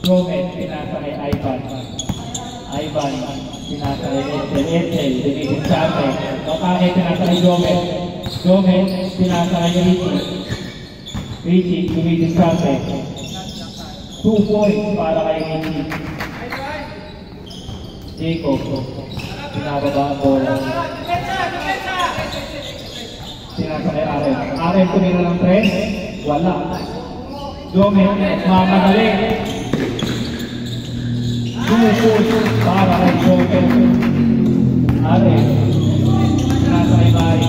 Roman, pinasa kay Ivan. Ivan, pinasa kay Edsel. Dinitin sa atin. Bakake, pinasa kay Roman. Roman, pinasa kay Richie. Richie, dinitin sa atin. 2 points para kay Richie. Jacob, pinababa ang bola. Pinasa kay Aren. Aren, tumira ng 3. Wala. Roman, mamadali. 2 points para kay Joker. Aren, pinasa kay Mari.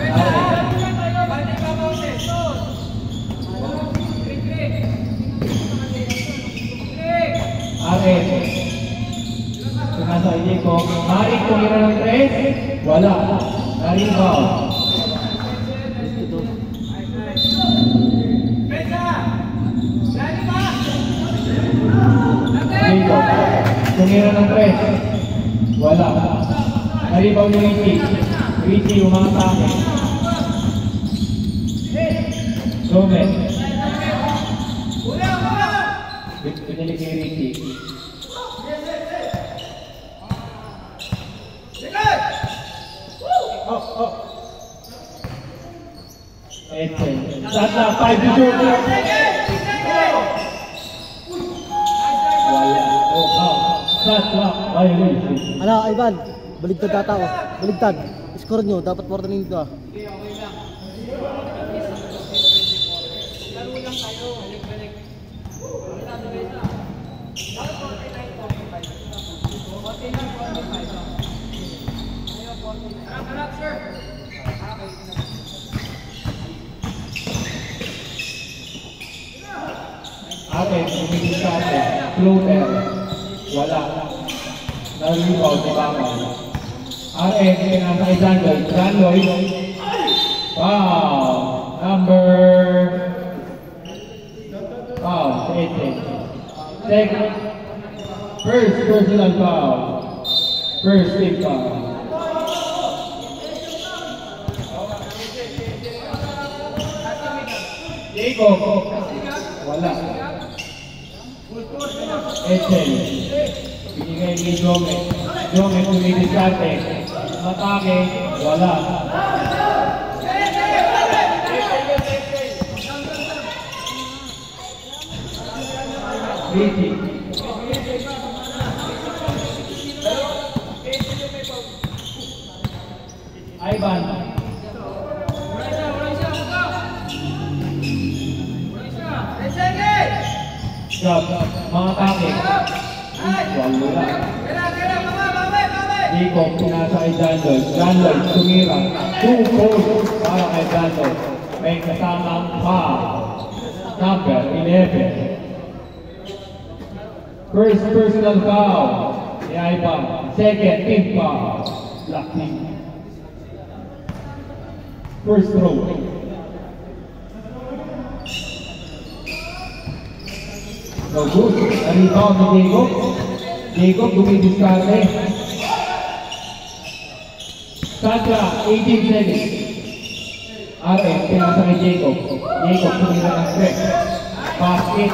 Aren. Aren. Pinasa kay Jacob. Mari, tumira ng 3. Wala. Naribaw. Jacob. Tumira ng 3. Wala. Naribaw ni Richie. Richie, umatake. Roman. Pinili kay Richie. Edsel. Sata, 5 to shoot. Wala. Sata, violation. Ano, Ivan? Baligtad ata ko. Baligtad. Score nyo, dapat 40 minutes ka. Ate, umigil ka ate. Floater. Wala. Naribaw si Bama. Ate, pinasa kay John Lloyd. John Lloyd. Foul. Foul. Second. First personal foul. First big foul. Jacob. Wala. Edsel. Binigay ni Jome. Jome tumidiskarte. Matake. Wala. Richie. Ivan. Shot. Mga take. Wala. Jacob, pinasa kay John Lloyd. John Lloyd, tumira. 2 points para kay John Lloyd. May kasamang foul. Number 11. First personal foul ni Ivan. Second, team foul. Lucky. First throw. No good. Naribaw ni Jacob. Jacob dumidiskarte. Sandra, 18 seconds. Aren, pinasa kay Jacob. Jacob tumira ng 3. Basket.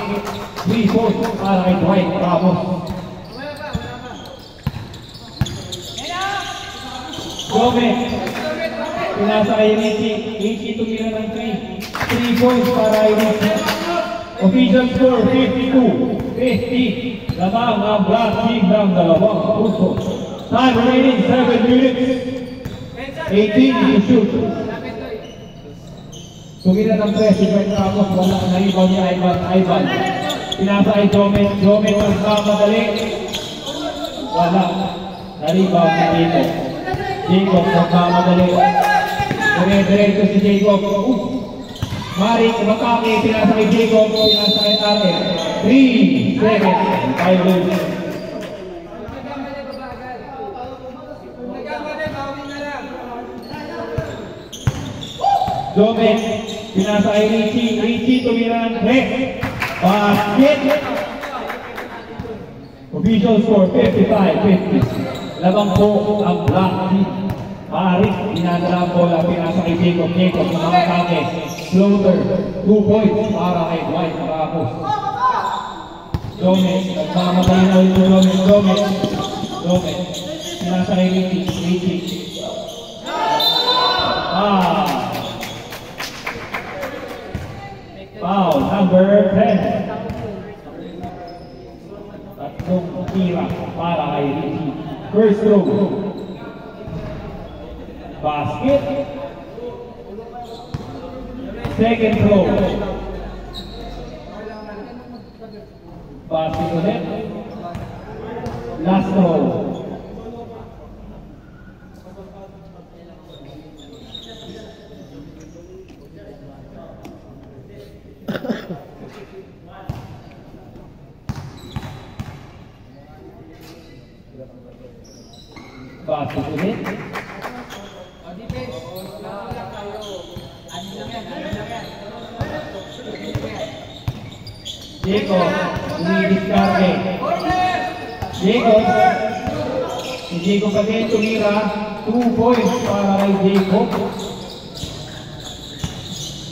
3 points para kay Dwight Ramos. Gomez. Pinasa kay Richie. Richie tumira ng 3. 3 points para kay Richie. Official score 52-50. Lamang ang Black Team ng 2 puntos. Time remaining 7 minutes. 18 to shoot. Tumira ng 3 si Dwight Ramos. Wala ang naribaw ni Ivan. Pinasa kay Jome. Jome magmamadali. Wala. Naribaw ni Jacob. Jacob magmamadali. Dire-diretso si Jacob. Mari, Makaki, pinasa kay Jacob. Pinasa kay Aren. 3 seconds. 5 minutes. Jome, pinasa kay Richie. Richie tumira ng 3. Basket. Official score 55-50. Labang po ang Black Team. Marik, pinadala ang bola, pinasa kay Jacob. Jacob na makakake. Floater, 2 points para kay Dwight Ramos. Gomez, nagmamatay na ulit yung Gomez. Gomez, sinasa kay Richie. Foul, number 10. Tatlong tira para kay Richie. First throw. Basket. Second throw. Basket ulit. Last throw. Basket ulit. Jacob, umidiskarte. Jacob, si Jacob again tumira. 2 points para kay Jacob.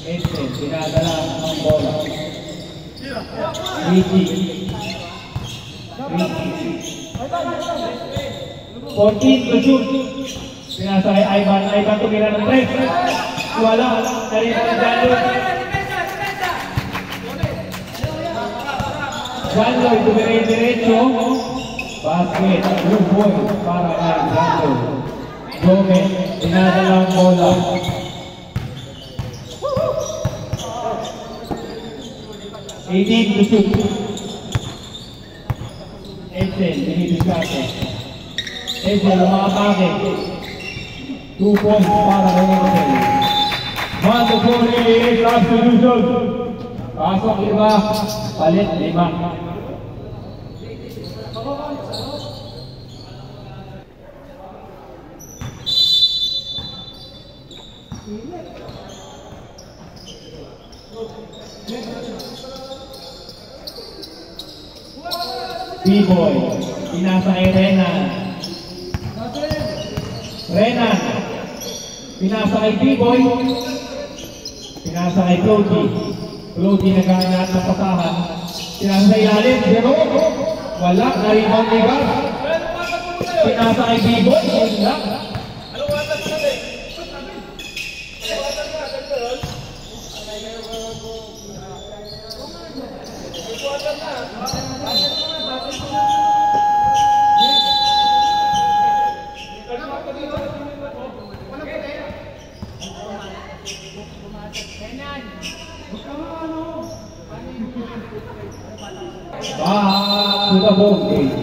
Edson, dinadala ng bola. Richie. 14 to shoot. Pinasa kay Ivan. Ivan tumira ng 3. Wala. Narito ni Janloy. Janloy tumira diretso. Basket. 2 points para kay Janloy. Gomez. Dinadala ng bola. Eighteen to shoot. Edson, binibiskate. Edson, lumakapake. 2 points para kay Edson. Mando 48 substitution. Pasok 5, palit 5. B-boy, pinasa kay Renan. Renan, pinasa kay B-boy. Pinasa kay Claudy. Claudy nagkakanat ng pasahan. Pinasa sa ilalim, zero. Wala, na-rebound ni Gab. Pinasa kay B-boy, wala. Back to the ball game.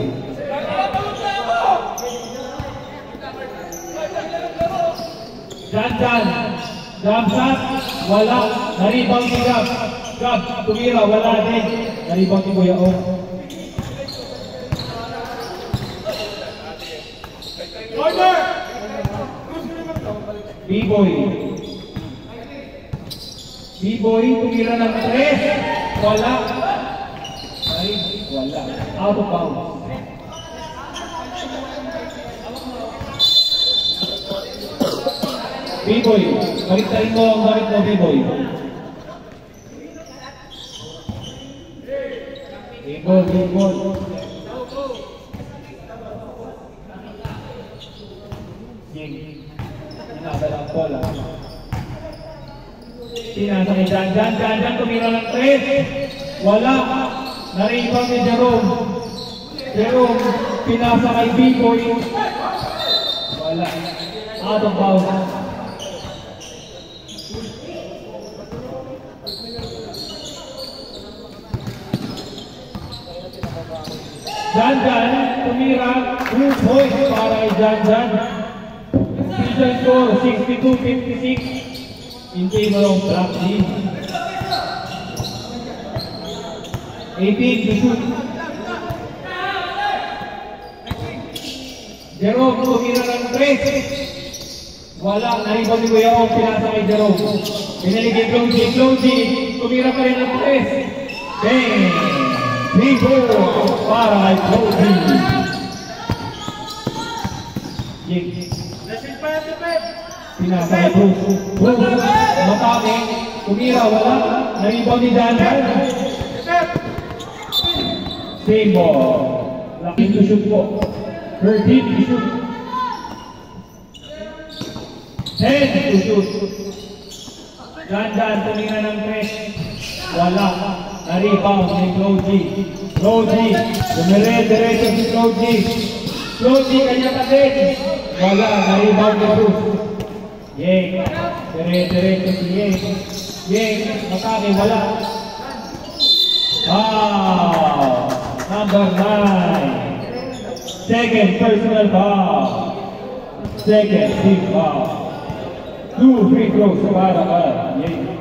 Jan, jump shot, wala, na-rebound ni Gab. Gab, tumira, wala din. Na-rebound ni Kuya O. B-boy. B-boy, tumira ng 3. Wala. Ay, wala. Out of bounds. B-boy, balik mo ang balik mo, B-boy. B-boy. Pinasa ng bola. Pinasa ni Jan, tumira ng 3. Wala. Na-rebound ni Jerome. Jerome, pinasa kay B-boy. Wala. Out of bounds. Jan, tumira. 2 points para kay Jan. Official score, 62-56. In favor of Black Team. 18 to shoot. Jerome, tumira ng 3. Wala, na-rebound ni Kuya O, pinasa kay Jerome. Pinalig kay Claudy, tumira pa rin ng 3. Bang! 3-4 para kay Claudy. Pinasa kay Bruce. Matake, tumira, wala, na-rebound ni Dan. Same ball. Laki to shoot po. 13 to shoot. 10 to shoot. Dandan, tumingin ng press. Wala. Na-rebound ni Claude. Claude, dumire-diretso si Claude. Claude, kanya pa din. Wala, na-rebound ni Bruce. Yeng, dire-diretso si Yeng. Yeng, matake, wala. Foul. Number 9. Second personal foul. Second team foul. 2 free throws para Yeng.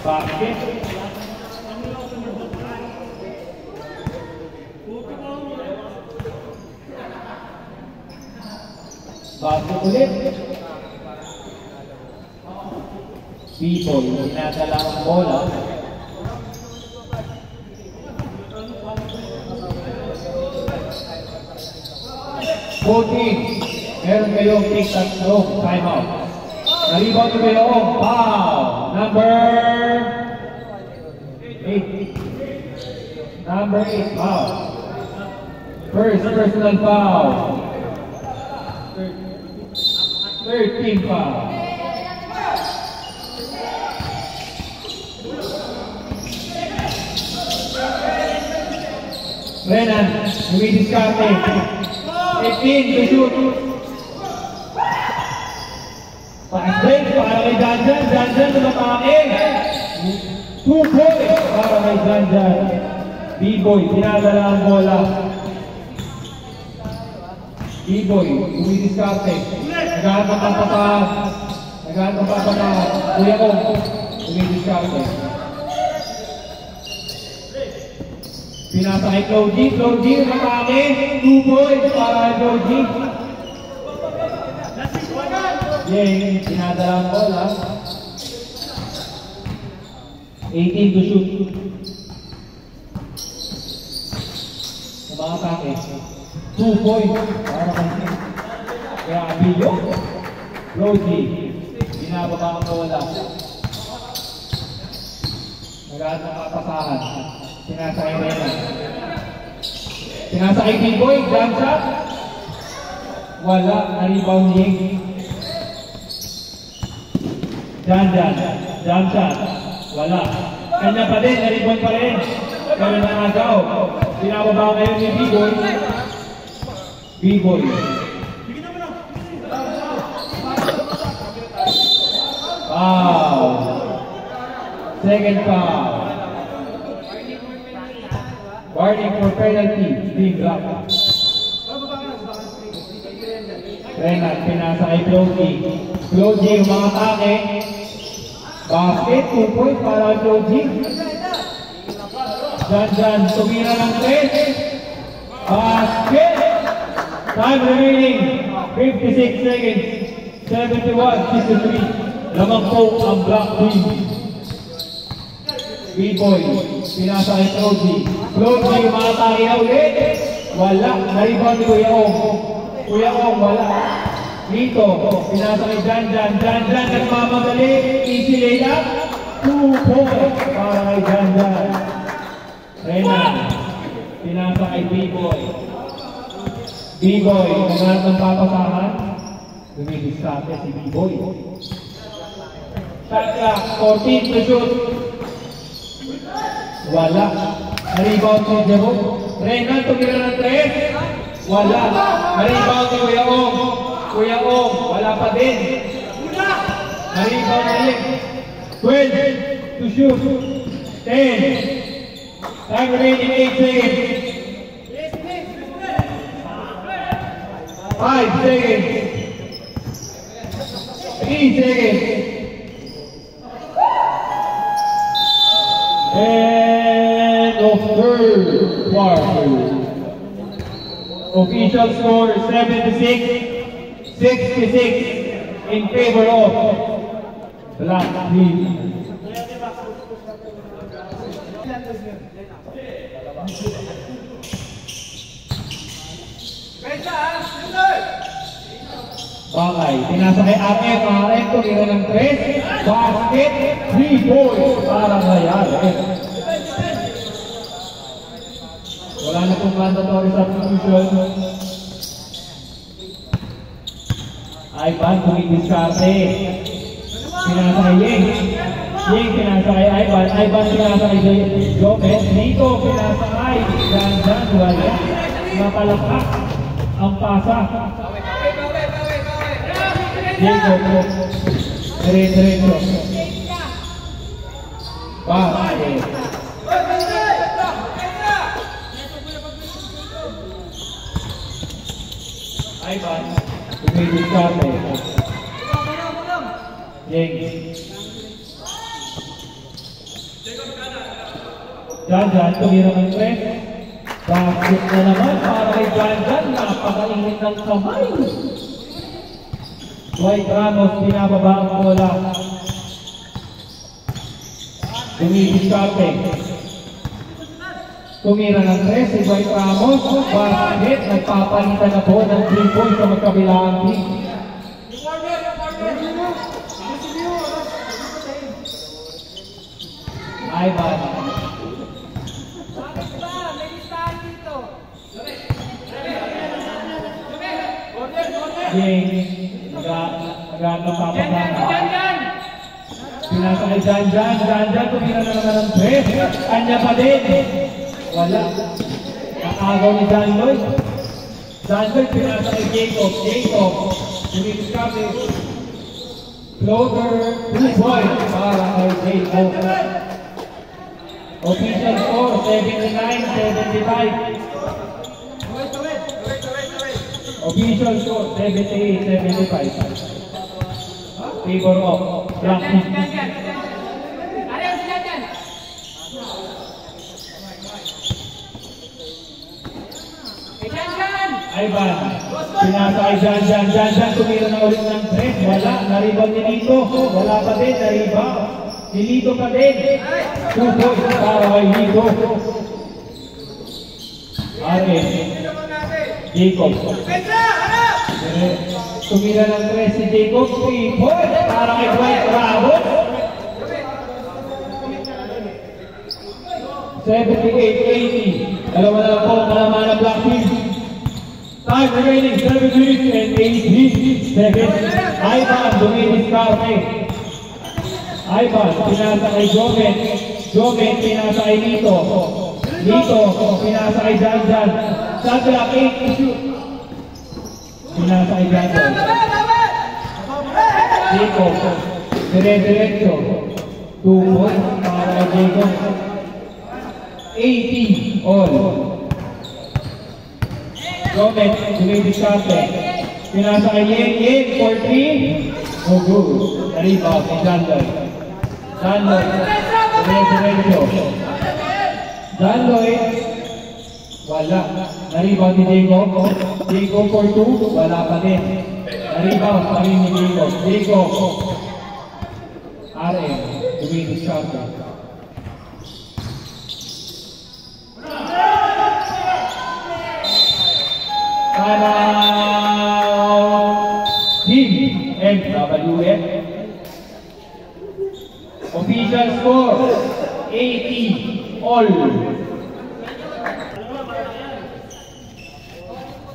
Basket. Basket ulit. People, dinadala ang bola. Meron kayong tic-tac-toe, time out. Na-rebound ko kayong foul. Number 8. Number 8 foul. First personal foul. 13 foul. Renan, humidiskarte. 18 to shoot. Paas-break para kay Janjan. Janjan na matake. 2 points para kay Janjan. B-boy, tinadala ang bola. B-boy, humidiskarte. Nagahan ng papataas. Nagahan ng papataas. Kuya ko, humidiskarte. Pinasa kay Claude. Claude, matake. 2 points para kay Claude. Yeng, pinadala ang bola. 18 to shoot. Sa mga atake. 2 points para kay Yeng. Kaya Abilio. Claude, binababa ang bola. Nagahan ng papasahan. Pinasa kay Renan. Pinasa kay B-boy, jump shot. Wala, na-rebound Yeng. Janjan, jump shot. Wala. Kanya pa din, na-rebound pa rin. Pero nanagaw. Pinababa kayo ni B-boy. B-boy. Foul. Second foul. Warning for penalty, being blocked. Renan, pinasa kay Claude. Claude, umakatake. Basket, 2 points para kay Claude. Janjan, tumira ng 3. Basket! Time remaining, 56 seconds. 71-63. Lamang po ang block team. B-boy, pinasa kay Claude. Claude, umakatake na ulit. Wala, na-rebound ni Kuya Ong. Kuya Ong, wala. Dito, pinasa kay Janjan. Janjan, nagmamadali. Easy layup. 2 points para kay Janjan. Renan, pinasa kay B-boy. B-boy, naghanap ng papasahan. Dumidiskarte si B-boy. Shot clock, 14 to shoot. Wala. Na-rebound si Jero. Renan, tumira ng 3. Wala. Na-rebound si Kuya Ong. Kuya Ong, wala pa din. Na-rebound ulit. 12 to shoot. 10. Time remaining 8 seconds. 5 seconds. 3 seconds. End of third quarter. Official score 76-66 in favor of Black Team. Back Bakay. Pinasa kay RM. RM tumira ng 3. Basket. 3 points para kay RM. Wala na pong mandatory substitution. Ivan tumidiskarte. Pinasa kay Yeng. Yeng pinasa kay Ivan. Ivan pinasa kay Jomez. Nico pinasa kay Janjan. Wala. Napalakak ang pasa. Jacob po. Diretso. Bakit? Ivan. Tumidiskarte. Yeng. Janjan tumira ng 3. Basket na naman para kay Janjan. Napakaingit ng kamay. Dwight Ramos pinababa ang bola. Tumidiskarte. Tumira ng 3 si Dwight Ramos. Basket. Nagpapalitan na po ng 3 points sa magkabilang team. Ivan. Yeng. Nagpapasama. Pinasa kay Janjan. Janjan tumira na naman ng 3. Kanya pa din. Wala. Nakagaw ni John Lloyd. John Lloyd pinasa kay Jacob. Jacob. Tumidiskarte. Floater. 2 points para kay Jacob. Official score 79-75. Official score 78-75. Favor of Rocky. Ivan. Pinasa kay Janjan. Janjan tumira na ulit ng 3. Wala. Naribang ni Nito. Wala pa din. Naribang. Si Nito pa din. 2 points para kay Nito. RM. Jacob. Tumira ng 3 si Jacob. 3 points para kay Dwight Ramos. 78-80. Dalawa na lang po malaman ng Black Team. Time remaining 7 minutes and 80 seconds. Ivan dumidiskarte. Ivan pinasa kay Jomen. Jomen pinasa kay Nito. Nito pinasa kay Janjan. Sandra 8 to shoot. Pinasa kay Janjan. Jacob. Diretso. 2 points para kay Jacob. 80 all. Jomen dumidiskarte. Pinasa kay Yeng for 3. No good. Naribaw kay Janjan. Janjan. Diretso. Janjan. Wala. Naribaw ni Jacob. Jacob for 2. Wala pa din. Naribaw pa rin ni Jacob. Jacob. RM. Dumidiskarte. Team MWF. Official score 80 all.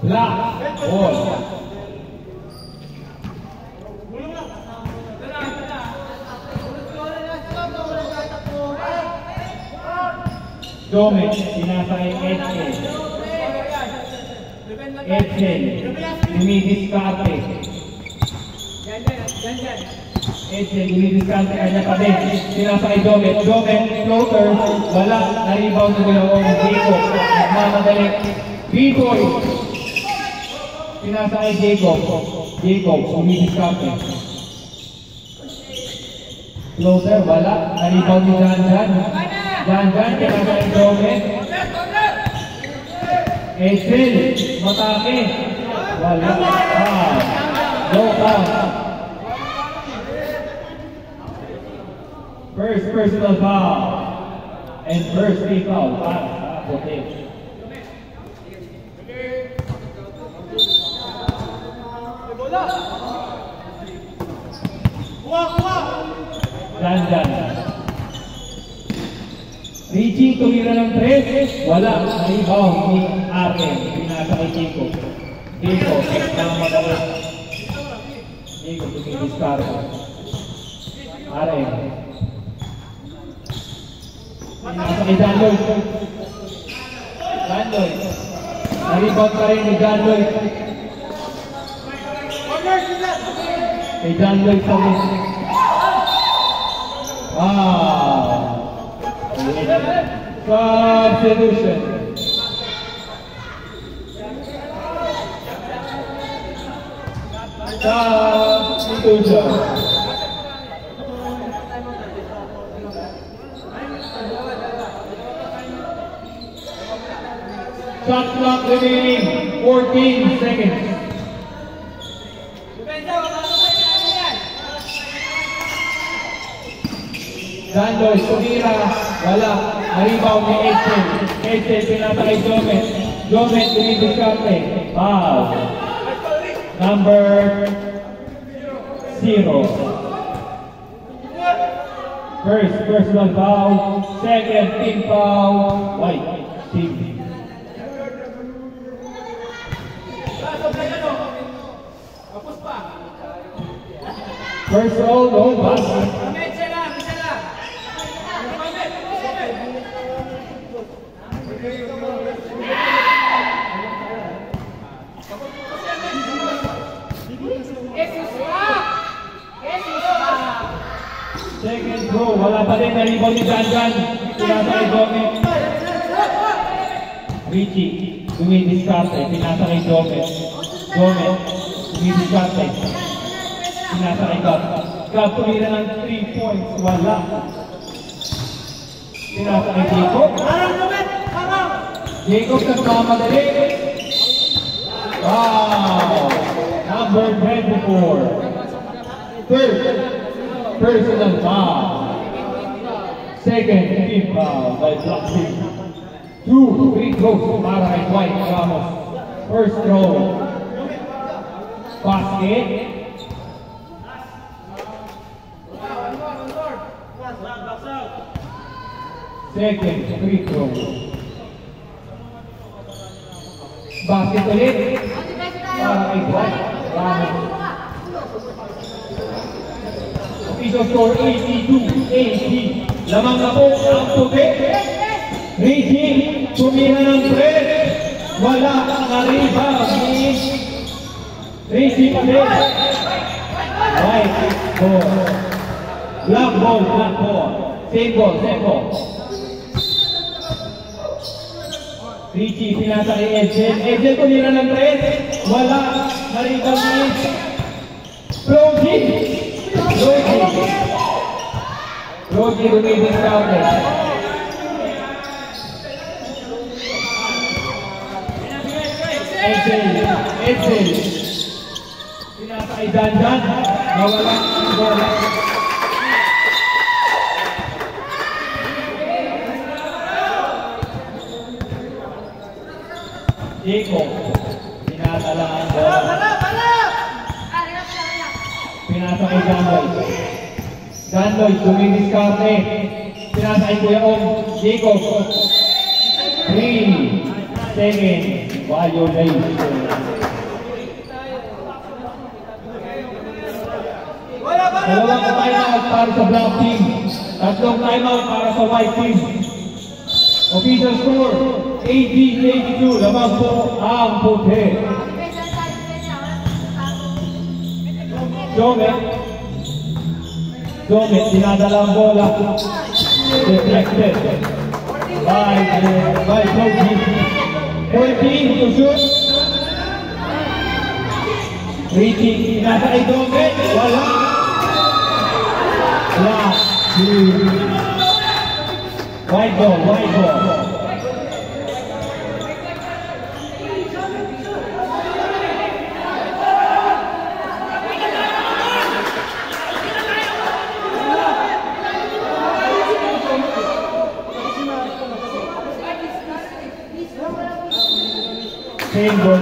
Black ball. Jomen pinasa kay Edsel. Edsel dumidiskarte. Edsel dumidiskarte kanya pa din. Pinasa kay Jomen. Jomen floater. Wala. Naribaw na gulawang Jacob. Nagmamadali. 3 points. Pinasa kay Jacob. Jacob dumidiskarte. Floater. Wala. Naribaw ni Janjan. Janjan pinasa kay Jomen. Edsel, matake. Wala. No count. First personal foul. And first free foul para sa Puti. Dandan. Richie, tumira ng 3. Wala. Rebound ni Arlen. Pinasa kay Chico. Chico, ng madali. Chico, tumidiskaro. Arlen. Pinasa kay Dan Lloyd. Dan Lloyd. Na-rebound pa rin ni Dan Lloyd. Kay Dan Lloyd pa rin. Substitution. Substitution. Shot clock remaining 14 seconds. Dan Lloyd, tumira, wala. Na-rebound ni Edsel. Edsel, pinasa kay Jomet. Jomet, tumidiskarte. Foul. Number 0. First, personal foul. Second, team foul. White, team. First roll, no basket. Second throw, wala pa rin na-rebound ni Dandan. Pinasa kay Jomet. Richie, tumidiskarte. Pinasa kay Jomet. Jomet, tumidiskarte. Pinasa kay Gab. Gab, tumira ng 3 points. Wala. Pinasa kay Jacob. Jacob nagmamadali. Wow! Number 24. Third, personal foul. Second, team foul by Blackpink. 2 free throws para kay Dwight Ramos. First throw. Basket. Second, free throw. Basket ulit. Para kay Dwight Ramos. Official score 82-80. Lamang na po ang puti. Richie, tumira ng 3. Wala ang rebound ni Richie pa rin. White ball. Black ball, black ball. Same ball, same ball. Richie, pinasa kay Edsel. Edsel, tumira ng 3. Wala ang rebound ni Floji. Floji remaining counted. Edsel. Pinasa kay Dandan. Nawala ang bola. Jacob. Pinasa lang ang bola. Pinasa kay Dan Lloyd. Dan Lloyd, tumidiskarte. Pinasa kay Kuya Ong. Jacob. 3 seconds. Violation. Dalawang timeout para sa black team. Tatlong timeout para sa white team. Official score 80-82. Lamang po ang puti. Jomet, dinadala ang bola. Deflected by Floji. 14 to shoot. Richie, nasa kay Jomet. Wala. Black, blue. White ball. Same ball.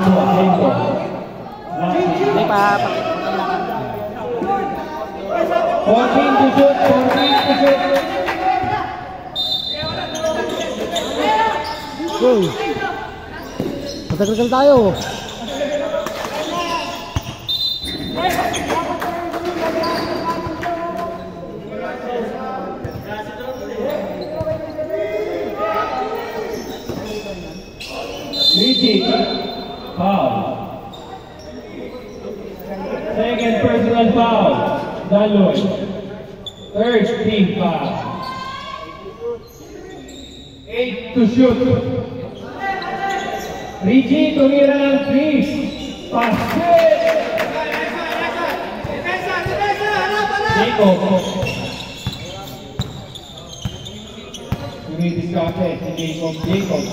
14 to shoot, 14 to shoot. Go! Matagal tayo. Richie, foul. Second personal foul, Daloy. Third team foul. 8 to shoot. Richie, tumira ng 3. Pasok! Jacob. Tumidiskarte si Jacob.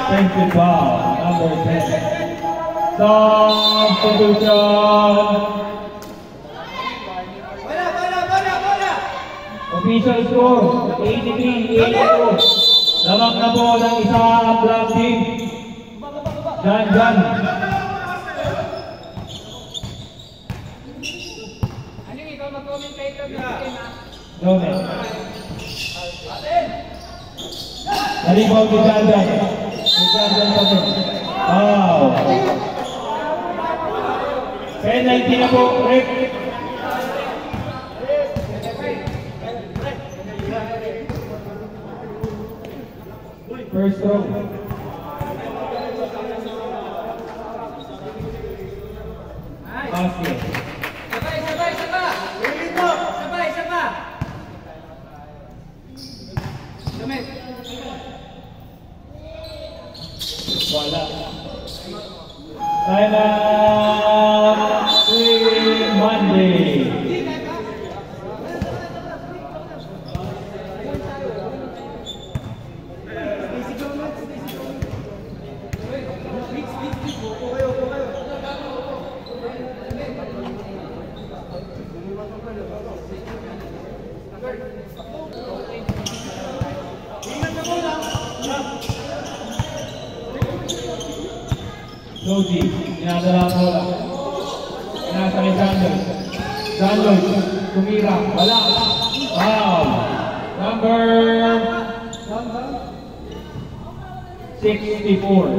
Defensive foul, number 10. Substitution. Official score, 83-82. Lamang na po ng isa ang black team. Jan. Gomez. Nalibaw si Jan. Wow. Penalty na po, Rick. First throw. Basket. Wala. Time out. Monday. Logi, dinadala ang bola. Nasa kay Janloy, tumira, wala. Wow! Number 64.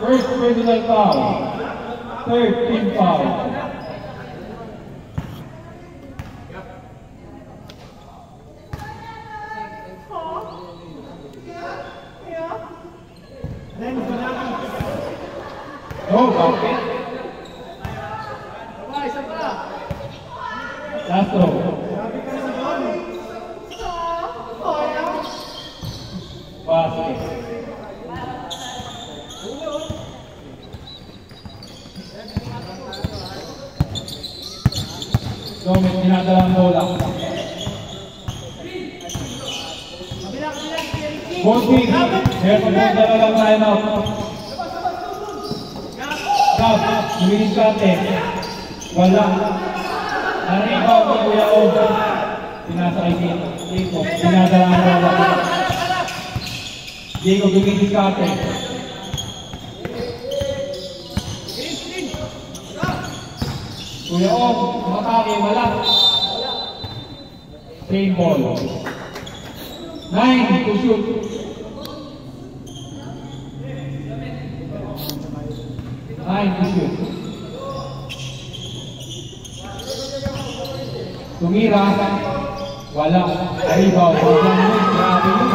First personal foul. Third team foul. Oh, bakit? Last throw. Basket. Gomez, dinadala ang bola. Bossing, meron po dalawang timeout. Tumidiskarte. Wala. Naribaw ni Kuya Og. Pinasakay si Jacob. Pinadala ang bola. Jacob tumidiskarte. Kuya Og, matake, wala. Same ball. 9 to shoot. Tumira, wala. Aribaw, grabe yun.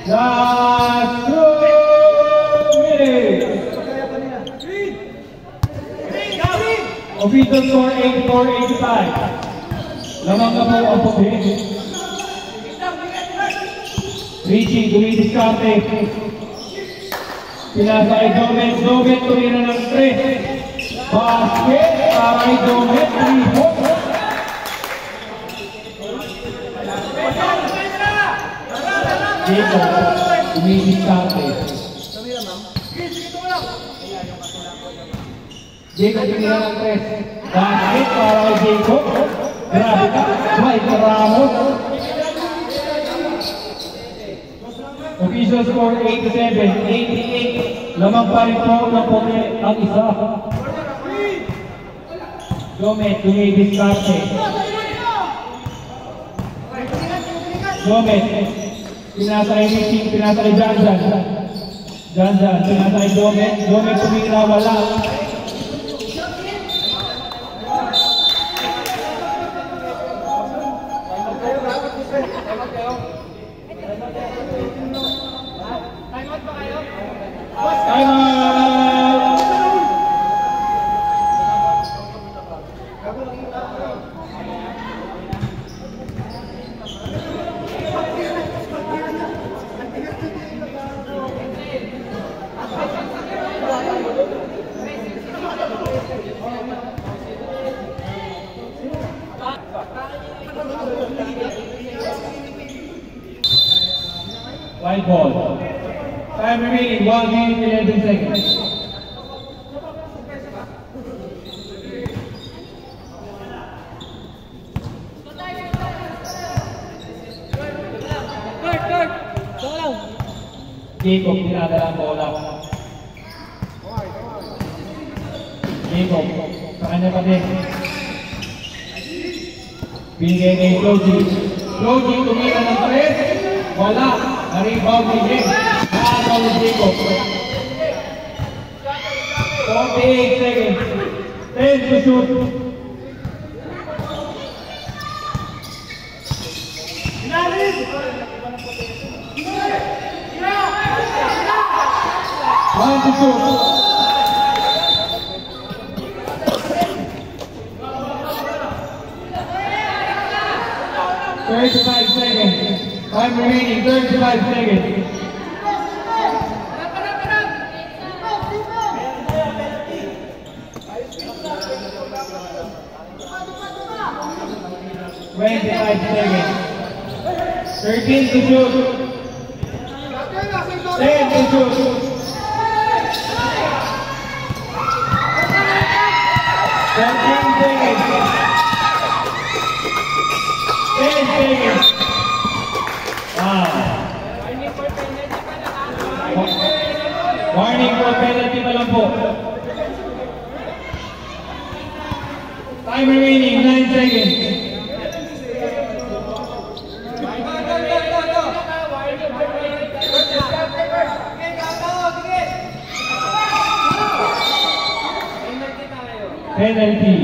Just 2 minutes. Official score 84-85. Lamang na po ang puti. Richie, tumidiskarte. Pinasa kay Gomez. Gomez, tumira ng 3. Basket para kay Gomez. 3 points. Jacob, tumidiskarte. Jacob, tumira ng 3. Basket para kay Jacob. Grabe ka. Mike Ramos. Official score 87, 88. Lamang pa rin po ng puti ang isa. Gomez, tumidiskarte. Gomez, pinasay Richie, pinasay Janjan. Janjan, pinasay Gomez. Gomez tumira, wala. Time out! White ball. Time remaining, 1 minute 11 seconds. Jacob, tinadala ang bola. Jacob, sa kanya pa din. Binigay kay Floji. Floji, tumira ng 3. Wala. Na-rebound ni James. Nakagaw ni Jacob. 48 seconds. 10 to shoot. One to shoot. 35 seconds. Time remaining, 35 seconds. Twenty-five seconds. 13 to shoot. 10 to shoot. 13 seconds. 10 seconds. Wow. Warning for penalty pa lang po. Time remaining, 9 seconds. Penalty.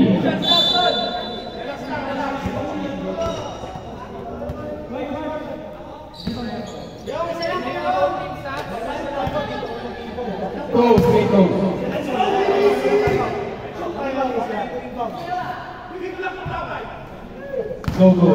Go, free go. Go, go.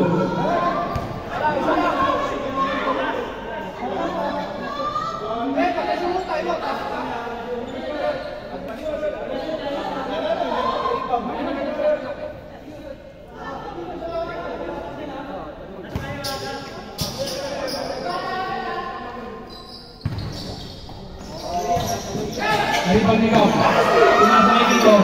Rebound ikaw. Pinasay dito.